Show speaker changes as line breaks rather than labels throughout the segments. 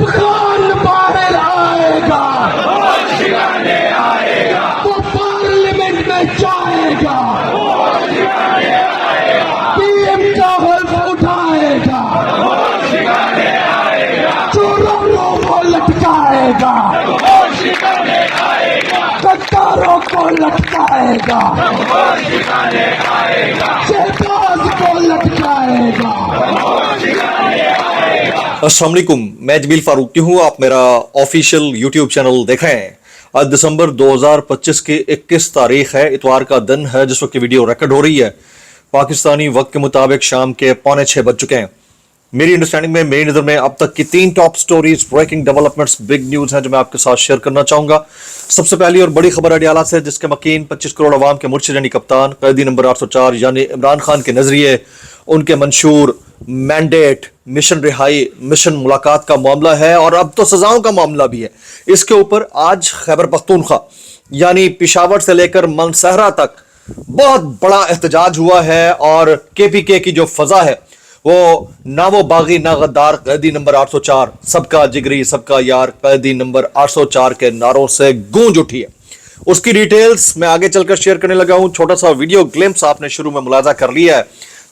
जब खान बाहर आएगा वो पार्लियामेंट में जाएगा, पीएम का हल्फ उठाएगा, चोरों को लटकाएगा, गद्दारों को लटकाएगा, शहबाज को लटकाएगा।
अस्सलाम वालेकुम, मैं जमील फारूकी हूँ। आप मेरा ऑफिशियल यूट्यूब चैनल देखें। आज दिसंबर 2025 की 21 तारीख है, इतवार का दिन है जिस वक्त वीडियो रिकॉर्ड हो रही है। पाकिस्तानी वक्त के मुताबिक शाम के 5:45 बज चुके हैं। मेरी अंडरस्टैंडिंग में, मेरी नज़र में अब तक की 3 top stories, breaking developments, big news हैं जो मैं आपके साथ शेयर करना चाहूँगा। सबसे पहली और बड़ी खबर अडियाला से, जिसके मकीन 25 करोड़ अवाम के मुर्शिद यानी कप्तान, कैदी नंबर 804 यानी इमरान खान के नजरिए उनके मंशूर मैंडेट, मिशन रिहाई, मिशन मुलाकात का मामला है और अब तो सजाओं का मामला भी है। इसके ऊपर आज खैबर पख्तूनख्वा यानी पेशावर से लेकर मनसहरा तक बहुत बड़ा एहतजाज हुआ है और केपीके की जो फजा है वो ना वो बागी ना गद्दार, कैदी नंबर 804, सबका जिगरी सबका यार, कैदी नंबर 804 के नारों से गूंज उठी है। उसकी डिटेल्स मैं आगे चलकर शेयर करने लगा हूं। छोटा सा वीडियो ग्लिम्स आपने शुरू में मुलाजा कर लिया है।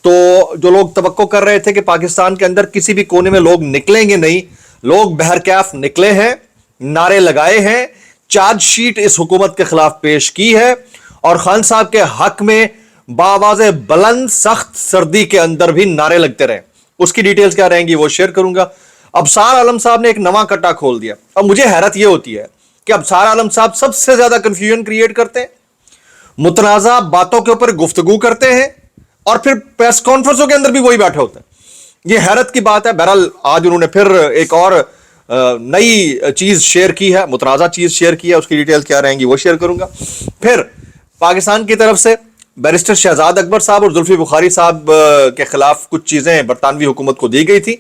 तो जो लोग तवक्को कर रहे थे कि पाकिस्तान के अंदर किसी भी कोने में लोग निकलेंगे नहीं, लोग बहरकैफ निकले हैं, नारे लगाए हैं, चार्जशीट इस हुकूमत के खिलाफ पेश की है और खान साहब के हक में बावाज़े बुलंद सख्त सर्दी के अंदर भी नारे लगते रहे। उसकी डिटेल्स क्या रहेंगी वो शेयर करूंगा। अबसार आलम साहब ने एक नवा कट्टा खोल दिया। अब मुझे हैरत यह होती है कि अबसार आलम साहब सबसे ज्यादा कंफ्यूजन क्रिएट करते हैं, मुतनाज़ा बातों के ऊपर गुफ्तगू करते हैं और फिर प्रेस कॉन्फ्रेंसों के अंदर भी वही बैठे होते हैं। यह हैरत की बात है। बहरहाल आज उन्होंने फिर एक और नई चीज शेयर की है, मुतनाज़ा चीज शेयर की है। उसकी डिटेल्स क्या रहेंगी वो शेयर करूंगा। फिर पाकिस्तान की तरफ से बैरिस्टर शहजाद अकबर साहब और जुल्फी बुखारी साहब के खिलाफ कुछ चीजें बरतानवी हुकूमत को दी गई थी।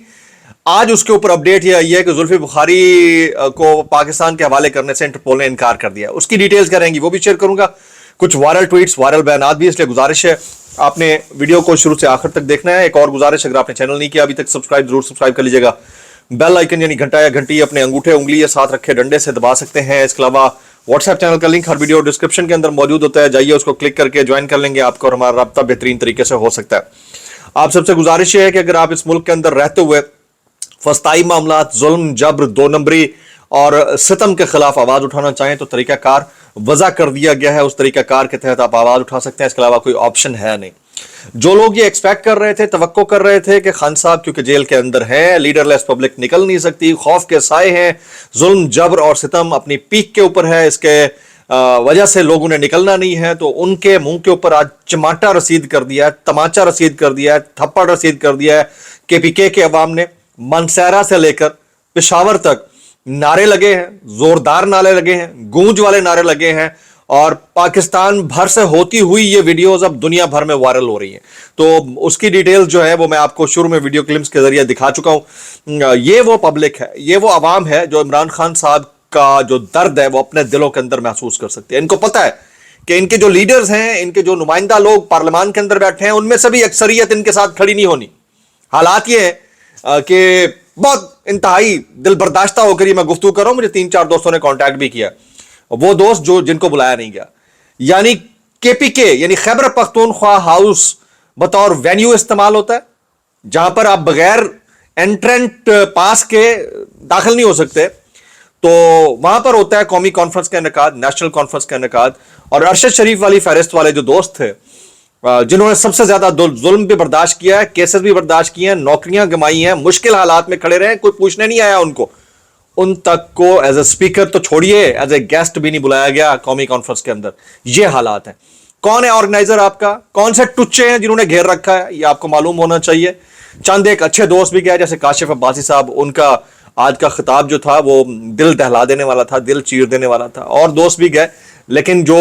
आज उसके ऊपर अपडेट यह आई है कि जुल्फी बुखारी को पाकिस्तान के हवाले करने से इंटरपोल ने इनकार कर दिया। उसकी डिटेल्स क्या रहेंगी वो भी शेयर करूंगा। कुछ वायरल ट्वीट्स, वायरल बयानात भी, इसलिए गुजारिश है आपने वीडियो को शुरू से आखिर तक देखना है। एक और गुजारिश, अगर आपने चैनल नहीं किया अभी तक सब्सक्राइब जरूर सब्सक्राइब कर लीजिएगा। बेल आइकन यानी घंटा या घंटी अपने अंगूठे उंगली या साथ रखे डंडे से दबा सकते हैं। इसके अलावा व्हाट्सएप चैनल का लिंक हर वीडियो डिस्क्रिप्शन के अंदर मौजूद होता है, जाइए उसको क्लिक करके ज्वाइन कर लेंगे, आपको और हमारा राब्ता बेहतरीन तरीके से हो सकता है। आप सबसे गुजारिश है कि अगर आप इस मुल्क के अंदर रहते हुए फस्ताई मामला, जुल्म, जबर, दो नंबरी और सितम के खिलाफ आवाज उठाना चाहें तो तरीकाकार वजह कर दिया गया है। उस तरीकाकार के तहत आप आवाज उठा सकते हैं। इसके अलावा कोई ऑप्शन है नहीं। जो लोग ये एक्सपेक्ट कर रहे थे, तवक्को कर रहे थे कि खान साहब क्योंकि जेल के अंदर हैं, लीडरलेस पब्लिक निकल नहीं सकती, खौफ के साए हैं, जुल्म, जबर और सितम अपनी पीक के ऊपर है, इसके वजह से लोगों ने निकलना नहीं है, तो उनके मुंह के ऊपर आज चमाटा रसीद कर दिया है, तमाचा रसीद कर दिया है, थप्पड़ रसीद कर दिया है। केपीके के अवाम ने मनसहरा से लेकर पेशावर तक नारे लगे हैं, जोरदार नारे लगे हैं, गूंज वाले नारे लगे हैं और पाकिस्तान भर से होती हुई ये वीडियोस अब दुनिया भर में वायरल हो रही हैं। तो उसकी डिटेल्स जो है वो मैं आपको शुरू में वीडियो क्लिप्स के जरिए दिखा चुका हूं। ये वो पब्लिक है, ये वो अवाम है जो इमरान खान साहब का जो दर्द है वो अपने दिलों के अंदर महसूस कर सकते हैं। इनको पता है कि इनके जो लीडर्स हैं, इनके जो नुमाइंदा लोग पार्लियामान के अंदर बैठे हैं, उनमें से भी अक्सरियत इनके साथ खड़ी नहीं होनी। हालात ये है कि बहुत इंतहाई दिल बर्दाश्ता होकर ये मैं गुफ्तगू कर रहा हूं। मुझे 3-4 दोस्तों ने कांटेक्ट भी किया, वो दोस्त जो जिनको बुलाया नहीं गया, यानी केपीके यानी खैबर पख्तूनख्वा हाउस बतौर वेन्यू इस्तेमाल होता है जहां पर आप बगैर एंट्रेंट पास के दाखिल नहीं हो सकते। तो वहां पर होता है कौमी कॉन्फ्रेंस का इनेकाद, नेशनल कॉन्फ्रेंस का इनेकाद। और अरशद शरीफ वाली फहरिस्त वाले जो दोस्त थे जिन्होंने सबसे ज्यादा जुल्म भी बर्दाश्त किया है, केसेस भी बर्दाश्त किए हैं, नौकरियां गंवाई हैं, मुश्किल हालात में खड़े रहे, कोई पूछने नहीं आया उनको, उन तक को एज ए स्पीकर तो छोड़िए, एज ए गेस्ट भी नहीं बुलाया गया कौमी कॉन्फ्रेंस के अंदर। ये हालात हैं। कौन है ऑर्गेनाइजर आपका? कौन से टुच्चे हैं जिन्होंने घेर रखा है? ये आपको मालूम होना चाहिए। चंद एक अच्छे दोस्त भी गए जैसे काशिफ अब्बासी साहब, उनका आज का खिताब जो था वो दिल दहला देने वाला था, दिल चीर देने वाला था। और दोस्त भी गए, लेकिन जो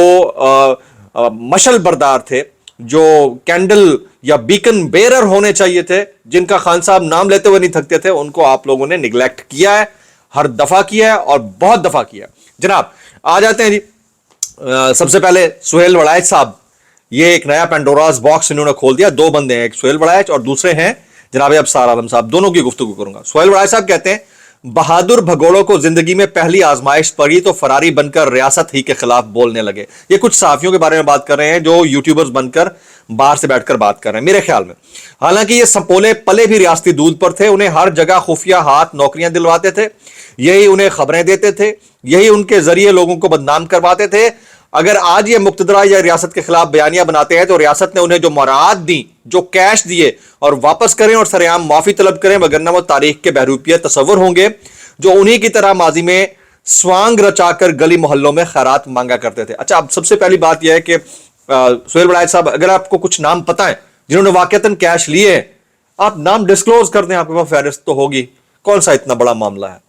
मशल बरदार थे, जो कैंडल या बीकन बेरर होने चाहिए थे, जिनका खान साहब नाम लेते हुए नहीं थकते थे, उनको आप लोगों ने निगलेक्ट किया है, हर दफा किया है और बहुत दफा किया है। जनाब आ जाते हैं जी। सबसे पहले सुहेल वड़ाइच साहब, ये एक नया पेंडोरास बॉक्स इन्होंने खोल दिया। दो बंदे हैं, एक सुहेल वड़ाइच और दूसरे हैं जनाब अबसार आलम साहब, दोनों की गुफ्तगू करूंगा। सुहेल वड़ाइच साहब कहते हैं बहादुर भगोड़ों को जिंदगी में पहली आजमाइश पड़ी तो फरारी बनकर रियासत ही के खिलाफ बोलने लगे। ये कुछ सहाफियों के बारे में बात कर रहे हैं जो यूट्यूबर्स बनकर बाहर से बैठकर बात कर रहे हैं मेरे ख्याल में। हालांकि ये सपोले पले भी रियासती दूध पर थे, उन्हें हर जगह खुफिया हाथ नौकरियां दिलवाते थे, यही उन्हें खबरें देते थे, यही उनके जरिए लोगों को बदनाम करवाते थे। अगर आज ये मुक्तदरा या रियासत के खिलाफ बयानियां बनाते हैं तो रियासत ने उन्हें जो मुराद दी, जो कैश दिए और वापस करें और सरेआम माफी तलब करें, वगरना वो तारीख के बहरूपिया तस्वर होंगे जो उन्हीं की तरह माजी में स्वांग रचाकर गली मोहल्लों में खैरात मांगा करते थे। अच्छा, अब सबसे पहली बात यह है कि सुहेल बड़ाइच साहब, अगर आपको कुछ नाम पता है जिन्होंने वाकईतन कैश लिए हैं, आप नाम डिस्क्लोज कर दें, आपके पास फहरिस्त तो होगी। कौन सा इतना बड़ा मामला है?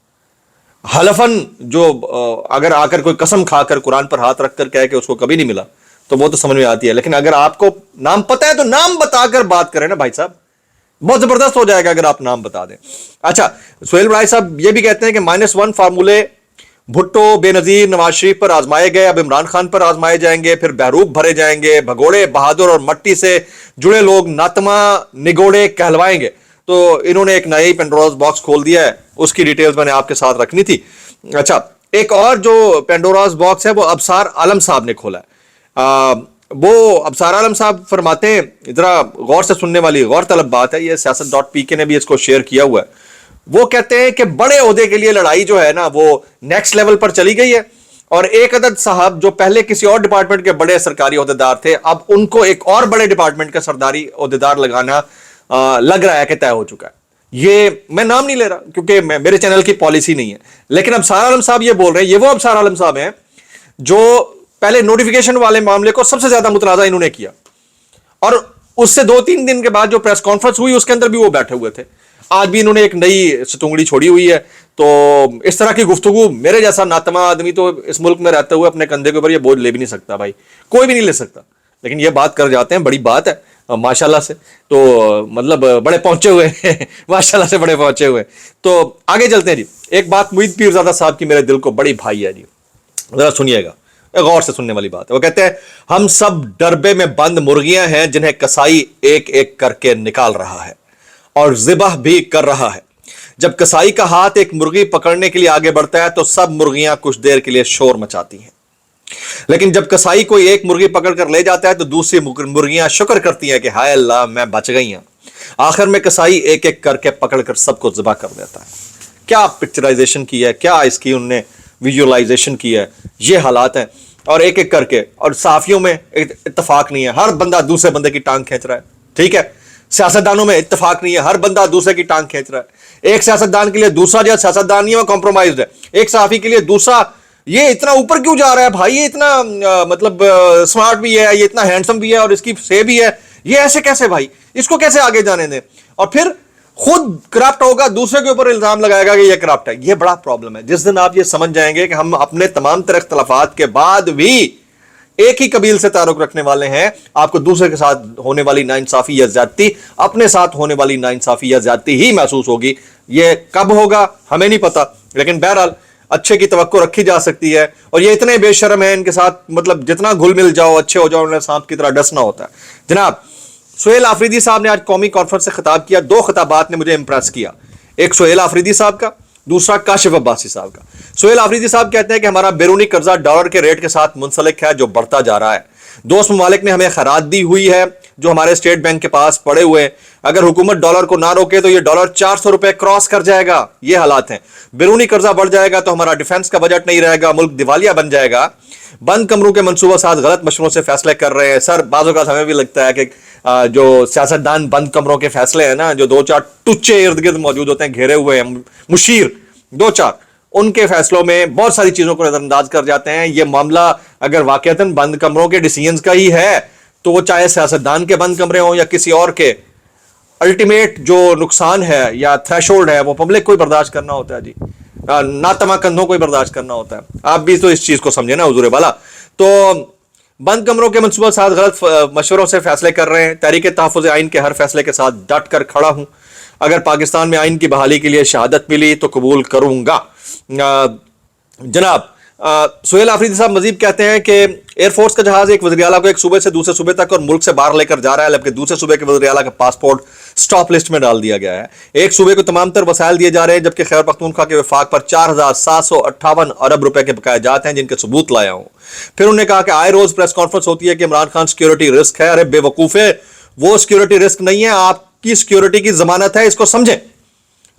हलफन जो अगर आकर कोई कसम खाकर कुरान पर हाथ रखकर कहे कि उसको कभी नहीं मिला तो वो तो समझ में आती है, लेकिन अगर आपको नाम पता है तो नाम बताकर बात करें ना भाई साहब, बहुत जबरदस्त हो जाएगा अगर आप नाम बता दें। अच्छा, सुहेल बड़ाइच साहब ये भी कहते हैं कि -1 फार्मूले भुट्टो, बेनजीर, नवाज शरीफ पर आजमाए गए, अब इमरान खान पर आजमाए जाएंगे, फिर बहरूप भरे जाएंगे, भगोड़े, बहादुर और मट्टी से जुड़े लोग नातमा निगोड़े कहलवाएंगे। तो इन्होंने एक नई पेंडोरास बॉक्स खोल दिया है, उसकी डिटेल्स मैंने आपके साथ रखनी थी। अच्छा, एक और जो पेंडोरास बॉक्स है वो अबसार आलम साहब ने खोला है। वो अबसार आलम साहब फरमाते हैं, जरा गौर से सुनने वाली गौर तलब बात है, ये siyaset.pk ने भी इसको शेयर किया हुआ है। वो कहते हैं कि बड़े ओहदे के लिए लड़ाई जो है ना वो नेक्स्ट लेवल पर चली गई है और एक अदद साहब जो पहले किसी और डिपार्टमेंट के बड़े सरकारी ओहदेदार थे, अब उनको एक और बड़े डिपार्टमेंट का सरदारी ओहदेदार लगाना लग रहा है कि तय हो चुका है। ये मैं नाम नहीं ले रहा क्योंकि मेरे चैनल की पॉलिसी नहीं है, लेकिन अबसार आलम साहब ये बोल रहे हैं, ये वो अबसार आलम साहब हैं जो पहले नोटिफिकेशन वाले मामले को सबसे ज्यादा मुतनाज़ा इन्होंने किया और उससे 2-3 दिन के बाद जो प्रेस कॉन्फ्रेंस हुई उसके अंदर भी वो बैठे हुए थे। आज भी इन्होंने एक नई सतुंगड़ी छोड़ी हुई है। तो इस तरह की गुफ्तगू मेरे जैसा नातमा आदमी तो इस मुल्क में रहते हुए अपने कंधे के ऊपर ये बोझ ले भी नहीं सकता भाई, कोई भी नहीं ले सकता, लेकिन ये बात कर जाते हैं, बड़ी बात है माशाल्लाह से। तो मतलब बड़े पहुंचे हुए हैं माशाल्लाह से, बड़े पहुंचे हुए। तो आगे चलते हैं जी। एक बात मुईद पीरजादा साहब की मेरे दिल को बड़ी भाई है जी, जरा सुनिएगा, गौर से सुनने वाली बात है। वो कहते हैं, हम सब डरबे में बंद मुर्गियां हैं जिन्हें कसाई एक एक करके निकाल रहा है और ज़िबह भी कर रहा है। जब कसाई का हाथ एक मुर्गी पकड़ने के लिए आगे बढ़ता है तो सब मुर्गियां कुछ देर के लिए शोर मचाती हैं, लेकिन जब कसाई कोई एक मुर्गी पकड़कर ले जाता है तो दूसरी मुर्गियां शुक्र करती हैं कि हाय अल्लाह मैं बच गई हूं। आखिर में कसाई एक एक करके पकड़कर सबको ज़िबह कर देता है। क्या पिक्चराइजेशन की है, क्या इसकी उनने विजुअलाइजेशन की है, ये हालात हैं। और एक एक करके, और साफियों में इत्तेफाक नहीं है, हर बंदा दूसरे बंदे की टांग खींच रहा है, ठीक है। सियासतदानों में इत्तेफाक नहीं है, हर बंदा दूसरे की टांग खींच रहा है। एक सियासतदान के लिए दूसरा जो सियासतदान नहीं है वो कॉम्प्रोमाइज्ड है, एक सहाफी के लिए दूसरा ये इतना ऊपर क्यों जा रहा है भाई, ये इतना मतलब स्मार्ट भी है, ये इतना हैंडसम भी है और इसकी से भी है, ये ऐसे कैसे भाई, इसको कैसे आगे जाने दें। और फिर खुद करप्ट होगा, दूसरे के ऊपर इल्जाम लगाएगा कि ये करप्ट है। ये बड़ा प्रॉब्लम है। जिस दिन आप ये समझ जाएंगे कि हम अपने तमाम तरह इख्तलाफात के बाद भी एक ही कबील से तारुक रखने वाले हैं, आपको दूसरे के साथ होने वाली नाइंसाफी या ज्यादती अपने साथ होने वाली नाइंसाफी या ज्यादती ही महसूस होगी। ये कब होगा हमें नहीं पता, लेकिन बहरहाल अच्छे की तवक्को रखी जा सकती है। और ये इतने बेशर्म है, इनके साथ मतलब जितना घुल मिल जाओ, अच्छे हो जाओ, उन्हें सांप की तरह डसना होता है। जनाब सुहेल आफरीदी साहब ने आज कौमी कॉन्फ्रेंस से खिताब किया। 2 खिताबात ने मुझे इंप्रेस किया, एक सुहेल आफरीदी साहब का, दूसरा काशिफ अब्बासी साहब का। सुहेल आफरीदी साहब कहते हैं कि हमारा बैरूनी कर्जा डॉलर के रेट के साथ मुंसलिक है जो बढ़ता जा रहा है। दोस्त ममालिक ने हमें खैरात दी हुई है जो हमारे स्टेट बैंक के पास पड़े हुए हैं। अगर हुकूमत डॉलर को ना रोके तो ये डॉलर 400 रुपए क्रॉस कर जाएगा। ये हालात हैं। बैरूनी कर्जा बढ़ जाएगा तो हमारा डिफेंस का बजट नहीं रहेगा, मुल्क दिवालिया बन जाएगा। बंद कमरों के मंसूबा साथ गलत मशवरों से फैसले कर रहे हैं। सर बाज़ों का हमें भी लगता है कि जो सियासतदान बंद कमरों के फैसले हैं ना, जो 2-4 टुच्चे इर्द गिर्द मौजूद होते हैं, घेरे हुए हैं मुशीर 2-4, उनके फैसलों में बहुत सारी चीजों को नजरअंदाज कर जाते हैं। ये मामला अगर वाकईतन बंद कमरों के डिसीजंस का ही है तो वो चाहे सियासतदान के बंद कमरे हों या किसी और के, अल्टीमेट जो नुकसान है या थ्रेशोल्ड है वो पब्लिक को ही बर्दाश्त करना होता है जी, नातमा कंधों को ही बर्दाश्त करना होता है। आप भी तो इस चीज को समझे ना हुजूर वाला। तो बंद कमरों के मंसूबा साथ गलत मशवरों से फैसले कर रहे हैं। तहरीक तहफ़्फ़ुज़ आइन के हर फैसले के साथ डट कर खड़ा हूं। अगर पाकिस्तान में आइन की बहाली के लिए शहादत मिली तो कबूल करूंगा। जनाब सुहेल आफरीदी साहब मजीद कहते हैं कि एयरफोर्स का जहाज एक वज़ीर आला को एक सूबे से दूसरे सूबे तक और मुल्क से बाहर लेकर जा रहा है, जबकि दूसरे सूबे के वज़ीर आला का पासपोर्ट स्टॉप लिस्ट में डाल दिया गया है। एक सूबे को तमाम तर वसाइल दिए जा रहे हैं, जबकि खैबर पख्तूनख्वा के वफाक पर 4,758 अरब रुपए के बकाया जाते हैं, जिनके सबूत लाया हूं। फिर उन्होंने कहा कि आए रोज प्रेस कॉन्फ्रेंस होती है कि इमरान खान सिक्योरिटी रिस्क है। अरे बेवकूफे, वो सिक्योरिटी रिस्क नहीं है, आपकी सिक्योरिटी की जमानत है, इसको समझें।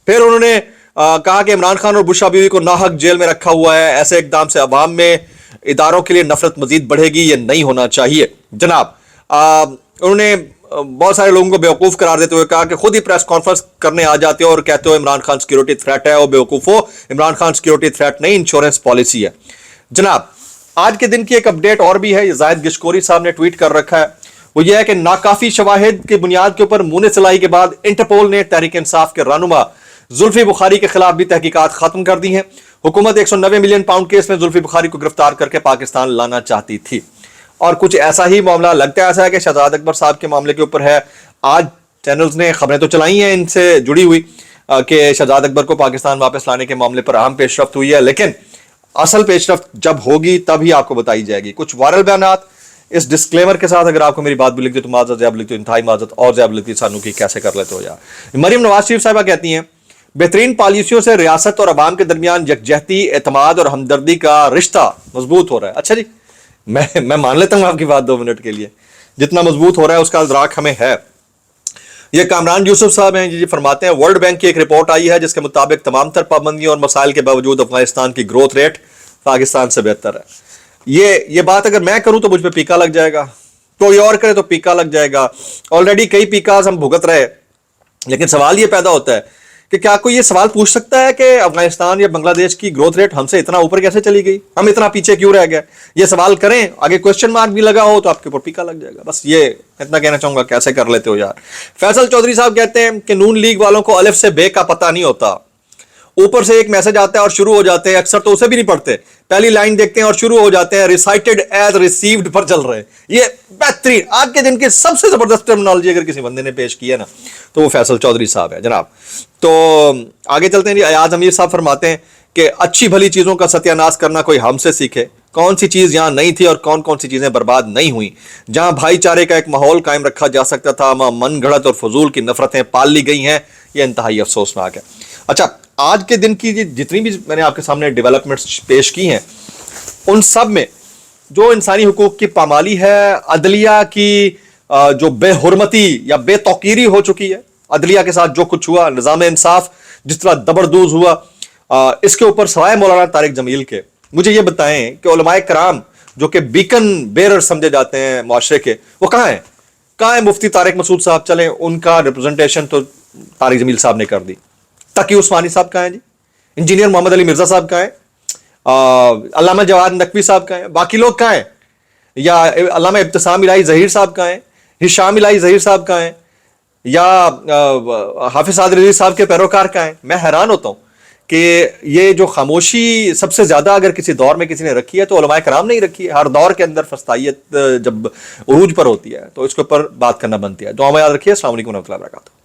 फिर उन्होंने कहा कि इमरान खान और बुशरा बीवी को नाहक जेल में रखा हुआ है, ऐसे इकदाम से अवाम में इदारों के लिए नफरत मजीद बढ़ेगी, ये नहीं होना चाहिए। जनाब उन्होंने बहुत सारे लोगों को बेवकूफ करार देते हुए कहा कि खुद ही प्रेस कॉन्फ्रेंस करने आ जाते हो और कहते हो इमरान खान सिक्योरिटी थ्रेट है। और बेवकूफो, इमरान खान सिक्योरिटी थ्रेट नहीं, इंश्योरेंस पॉलिसी है। जनाब आज के दिन की एक अपडेट और भी है, ये जाहिद गिशकोरी साहब ने ट्वीट कर रखा है। वो ये है कि नाकाफी शवाहिद की बुनियाद के ऊपर मुंह सिलाई के बाद इंटरपोल ने तहरीक इंसाफ के रहनुमा जुल्फी बुखारी के खिलाफ भी तहकीकात खत्म कर दी हैं। हुकूमत 190 मिलियन पाउंड केस में जुल्फी बुखारी को गिरफ्तार करके पाकिस्तान लाना चाहती थी, और कुछ ऐसा ही मामला लगता है ऐसा है कि शहजाद अकबर साहब के मामले के ऊपर है। आज चैनल्स ने खबरें तो चलाई हैं इनसे जुड़ी हुई कि शहजाद अकबर को पाकिस्तान वापस लाने के मामले पर अहम पेशरफ्त हुई है, लेकिन असल पेशरफ्त जब होगी तभी आपको बताई जाएगी। कुछ वायरल बयानात इस डिस्क्लेमर के साथ, अगर आपको मेरी बात भी लिखती तो माजत, ज़्यादा लिखती इंतहाई माजत, और ज़्यादा लिखती सानू की कैसे कर लेते हो यार। मरीम नवाज शरीफ साहिबा कहती हैं बेहतरीन पॉलिसियों से रियासत और अवाम के दरमियान यकजहती, एतमाद और हमदर्दी का रिश्ता मजबूत हो रहा है। अच्छा जी, मैं मान लेता हूं आपकी बात 2 मिनट के लिए, जितना मजबूत हो रहा है उसका इदराक हमें है। ये कामरान यूसुफ साहब हैं जी, फरमाते हैं वर्ल्ड बैंक की एक रिपोर्ट आई है जिसके मुताबिक तमाम तर पाबंदियों और मसाइल के बावजूद अफगानिस्तान की ग्रोथ रेट पाकिस्तान से बेहतर है। ये बात अगर मैं करूं तो मुझ पर पीका लग जाएगा, कोई और करे तो पीका लग जाएगा। ऑलरेडी कई पीकाज हम भुगत रहे, लेकिन सवाल ये पैदा होता है कि क्या कोई ये सवाल पूछ सकता है कि अफगानिस्तान या बांग्लादेश की ग्रोथ रेट हमसे इतना ऊपर कैसे चली गई, हम इतना पीछे क्यों रह गए? ये सवाल करें, आगे क्वेश्चन मार्क भी लगा हो तो आपके ऊपर पीका लग जाएगा। बस ये इतना कहना चाहूंगा, कैसे कर लेते हो यार। फैसल चौधरी साहब कहते हैं कि नून लीग वालों को अलिफ से बे का पता नहीं होता, ऊपर से एक मैसेज आता है और शुरू हो जाते हैं, अक्सर तो उसे भी नहीं पढ़ते, पहली लाइन देखते हैं और शुरू हो जाते हैं रिसाइटेड एज रिसीव्ड पर चल रहे हैं। ये बेहतरीन आज के दिन की सबसे जबरदस्त टर्मिनोलॉजी अगर किसी बंदे ने पेश की है ना तो वो फैसल चौधरी साहब है जनाब। तो आगे चलते हैं जी। अयाज अमीर साहब फरमाते हैं कि अच्छी भली चीजों का सत्यानाश करना कोई हमसे सीखे, कौन सी चीज यहां नहीं थी और कौन कौन सी चीजें बर्बाद नहीं हुई। जहां भाईचारे का एक माहौल कायम रखा जा सकता था, वहां मन गढ़त और फजूल की नफरतें पाल ली गई हैं। यह इंतहाई अफसोसनाक है। अच्छा, आज के दिन की जितनी भी मैंने आपके सामने डेवलपमेंट्स पेश की हैं, उन सब में जो इंसानी हुकूक की पामाली है, अदलिया की जो बेहुरमती या बेतौकीरी हो चुकी है, अदलिया के साथ जो कुछ हुआ, निज़ाम इंसाफ जिस तरह दबरदूज हुआ, इसके ऊपर सवाए मौलाना तारिक जमील के मुझे ये बताएं कि उलमाए कराम जो कि बीकन बेरर समझे जाते हैं मुआशरे के, वो कहाँ हैं? कहाँ है मुफ्ती तारिक मसूद साहब? चलें, उनका रिप्रेजेंटेशन तो तारिक जमील साहब ने कर दी। तकी उस्मानी साहब कहाँ हैं जी? इंजीनियर मोहम्मद अली मिर्जा साहब कहाँ हैं? अल्लामा जवाद नकवी साहब कहाँ हैं? बाकी लोग कहाँ हैं? या अल्लामा इब्तिसाम इलाही ज़हीर साहब कहाँ हैं? हिशाम इलाही ज़हीर साहब कहाँ हैं? या हाफिज साद रज़ी साहब के पैरोकार कहाँ हैं? मैं हैरान होता हूँ कि ये जो खामोशी सबसे ज्यादा अगर किसी दौर में किसी ने रखी है तो उलमाए कराम ने ही रखी है। हर दौर के अंदर फस्तायत जब उरूज पर होती है तो इसके ऊपर बात करना बनती है। दुआ में याद रखिए। अस्सलाम वालेकुम व रहमतुल्लाहि व बरकातहू।